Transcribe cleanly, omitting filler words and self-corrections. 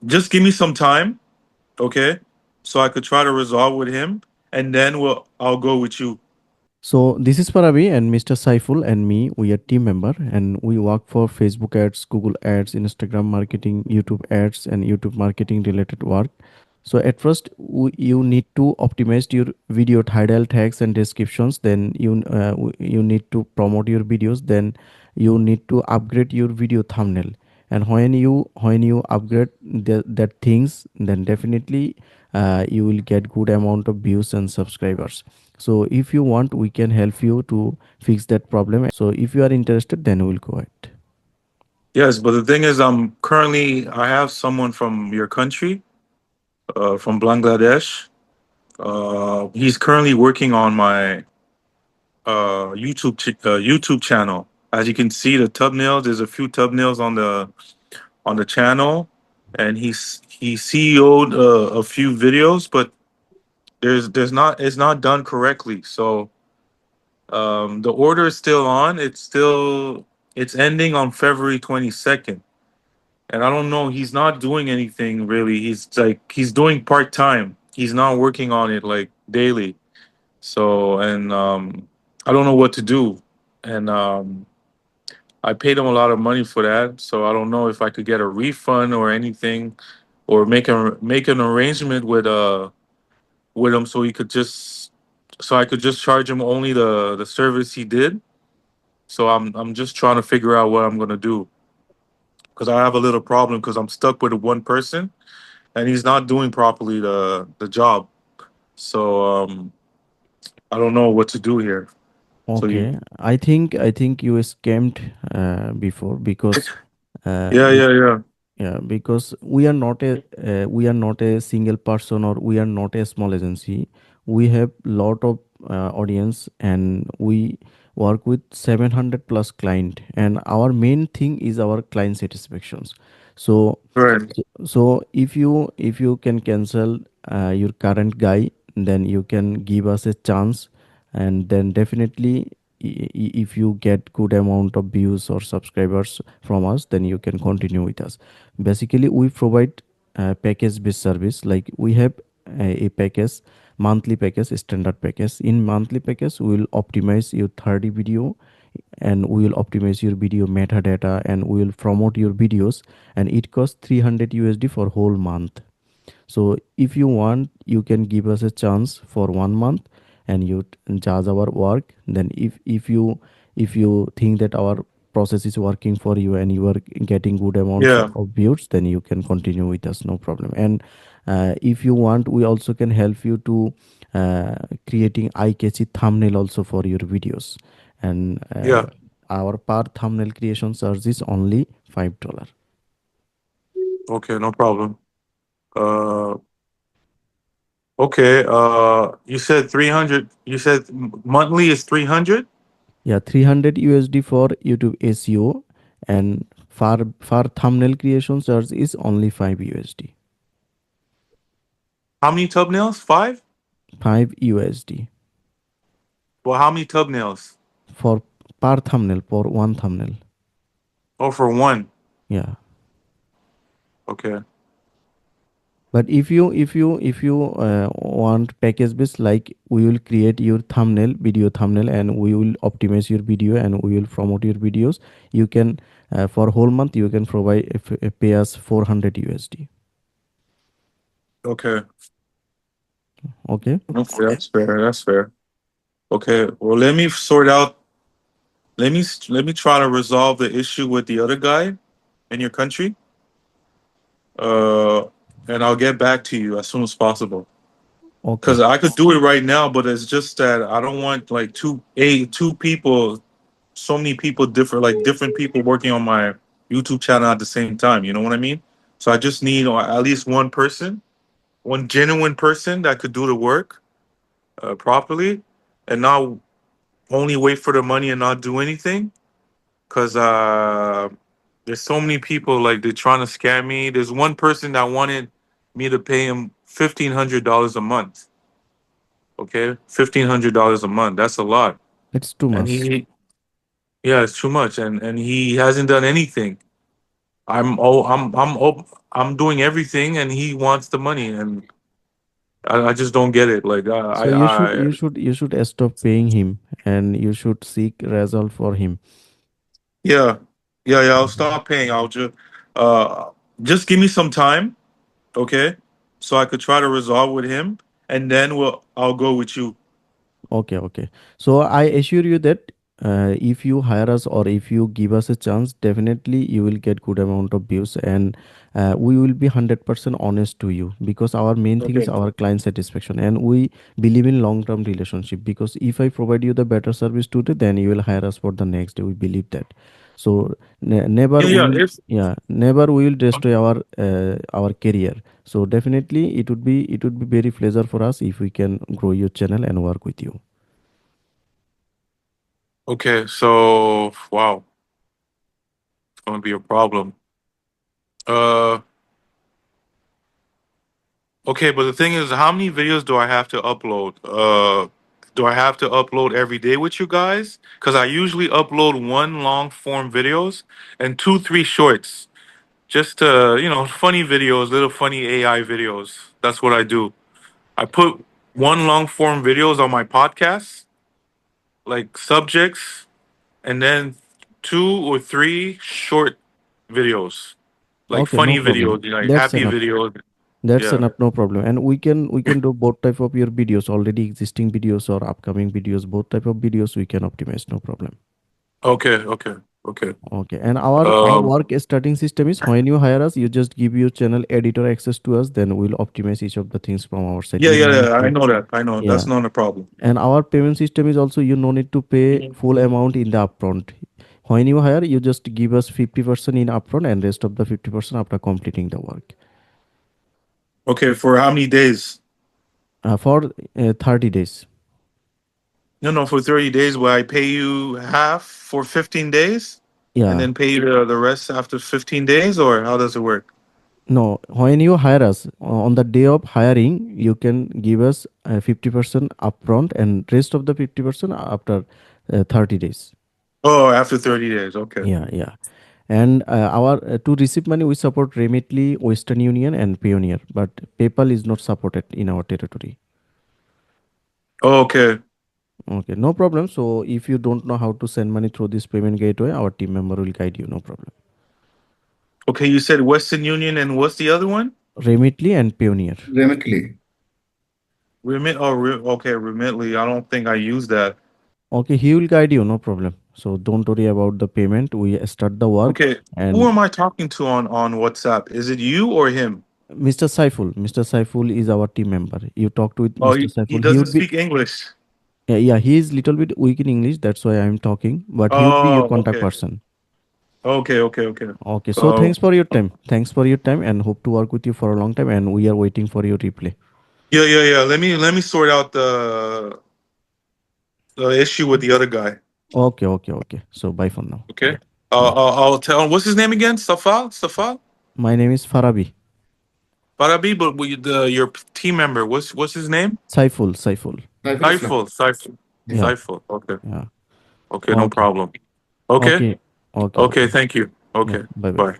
just give me some time, okay? So I could try to resolve with him, and then I'll go with you. So this is Paravi and Mr. Saiful and me. We are team member and we work for Facebook ads, Google ads, Instagram marketing, YouTube ads, and YouTube marketing related work. So at first, you need to optimize your video title, tags, and descriptions. Then you need to promote your videos. Then you need to upgrade your video thumbnail. And when you upgrade that things, then definitely you will get good amount of views and subscribers. So if you want, we can help you to fix that problem. So if you are interested, then we'll go ahead. Yes, but the thing is, I have someone from your country, from Bangladesh. He's currently working on my YouTube channel. As you can see, the thumbnails. There's a few thumbnails on the channel, and he CEO'd a few videos, but there's not it's not done correctly. So the order is still on. It's ending on February 22nd, and I don't know. He's not doing anything really. He's doing part time. He's not working on it like daily. So and I don't know what to do, and I paid him a lot of money for that. So I don't know if I could get a refund or anything, or make an arrangement with him so he could just so I could just charge him only the service he did. So I'm just trying to figure out what I'm gonna do because I have a little problem because I'm stuck with one person and he's not doing properly the job. So I don't know what to do here. So you, Okay, I think you scammed before because uh, yeah, be- yeah, yeah, yeah, because we are not a single person, or we are not a small agency. We have lot of audience, and we work with 700 plus client, and our main thing is our client satisfactions. So right, so if you can cancel your current guy, then you can give us a chance, and then definitely if you get good amount of views or subscribers from us, then you can continue with us. Basically, we provide package based service. Like we have a package, monthly package, standard package. In monthly package, we will optimize your 30 video, and we will optimize your video metadata, and we will promote your videos, and it costs 300 USD for whole month. So if you want, you can give us a chance for 1 month, and you judge our work. Then if you think that our process is working for you and you are getting good amounts yeah, of views, then you can continue with us, no problem. And if you want, we also can help you to creating eye catchy thumbnail also for your videos. And yeah. our per thumbnail creation charge is only $5. Okay, no problem. Uh, okay. You said 300. You said monthly is 300. Yeah, 300 USD for YouTube SEO, and for thumbnail creation charge is only 5 USD. How many thumbnails? Five. 5 USD Well, how many thumbnails? for per thumbnail, for one thumbnail. Oh, for one. Yeah. Okay. But if you want package based, like we will create your thumbnail, video thumbnail, and we will optimize your video, and we will promote your videos. You can for whole month you can provide pay us 400 USD. Okay. Okay. Okay, that's fair. That's fair. Okay. Well, let me sort out. Let me try to resolve the issue with the other guy in your country. Uh, and I'll get back to you as soon as possible. Cause Okay. I could do it right now, but it's just that I don't want like two people, so many people different people working on my YouTube channel at the same time. You know what I mean? So I just need at least one person, one genuine person that could do the work properly, and not only wait for the money and not do anything. Cause there's so many people like they're trying to scam me. There's one person that wanted me to pay him $1,500 a month. Okay, $1,500 a month. That's a lot. It's too And much. yeah, it's too much. And he hasn't done anything. I'm doing everything, and he wants the money, and I just don't get it. Like So you should stop paying him, and you should seek result for him. yeah, yeah. I'll Mhm. stop paying. Uh, just give me some time, okay, so I could try to resolve with him, and then I'll go with you. Okay, okay. So I assure you that if you hire us or if you give us a chance, definitely you will get good amount of views, and we will be 100% honest to you, because our main thing is Okay. our client satisfaction, and we believe in long-term relationship. Because if I provide you the better service today, then you will hire us for the next day. We believe that. So never Yeah, we yeah. will, yeah, never we will destroy our career. So definitely it would be very pleasure for us if we can grow your channel and work with you. Okay. So wow, it's gonna be a problem. Uh, okay, but the thing is, how many videos do I have to upload? Do I have to upload every day with you guys? Because I usually upload one long form videos and two, three shorts. Just funny videos, little funny AI videos. That's what I do. I put one long form videos on my podcast, like subjects, and then two or three short videos, like Okay, no funny problem. videos, like That's happy enough. videos. That's Yeah. enough, no problem. And we can do both type of your videos, already existing videos or upcoming videos, both type of videos we can optimize, no problem. Okay. Okay. Okay. Okay. And our Um. work starting system is when you hire us, you just give your channel editor access to us, then we'll optimize each of the things from our side. Yeah. You Yeah. no need Yeah. I to, know that. I know yeah. that's not a problem. And our payment system is also you no need to pay full amount in the upfront. When you hire, you just give us 50% in upfront and rest of the 50% after completing the work. Okay. For how many days? For 30 days. No, no. For 30 days, will I pay you half for 15 days, and Yeah. then pay you the rest after 15 days, or how does it work? No, when you hire us on the day of hiring, you can give us 50% upfront and rest of the 50% after 30 days. Oh, after 30 days. Okay. Yeah, yeah. And our to receive money, we support Remitly, Western Union, and Payoneer, but PayPal is not supported in our territory. Oh, okay. Okay, no problem. So if you don't know how to send money through this payment gateway, our team member will guide you. No problem. Okay. You said Western Union, and what's the other one? Remitly and Payoneer. Remitly. Okay, Remitly. I don't think I use that. Okay, he will guide you. No problem. So don't worry about the payment. We start the work, Okay. Who and am I talking to on WhatsApp? Is it you or him? Mr. Saiful is our team member. You talked with Oh, Mr. he Saiful. He doesn't would be, speak English. yeah, he is little bit weak in English. That's why I'm talking. But he would be your Oh, contact okay. person. Okay, okay, okay. Okay. So So thanks for your time. Thanks for your time, and hope to work with you for a long time. And we are waiting for your replay. yeah, yeah, yeah. Let me sort out the issue with the other guy. Okay. Okay. Okay. So bye for now. Okay. Yeah. Yeah. I'll tell him. What's his name again? Safal. Safal. My name is Farabi. Barabi, but your team member. What's his name? Saiful. Saiful. Saiful Islam. Saiful. Saiful. Yeah. Yeah. Saiful. Okay. Yeah. Okay. No Okay. problem. Okay. Okay. Okay. Okay. Okay. Thank you. Yeah. Okay. Bye bye. Bye.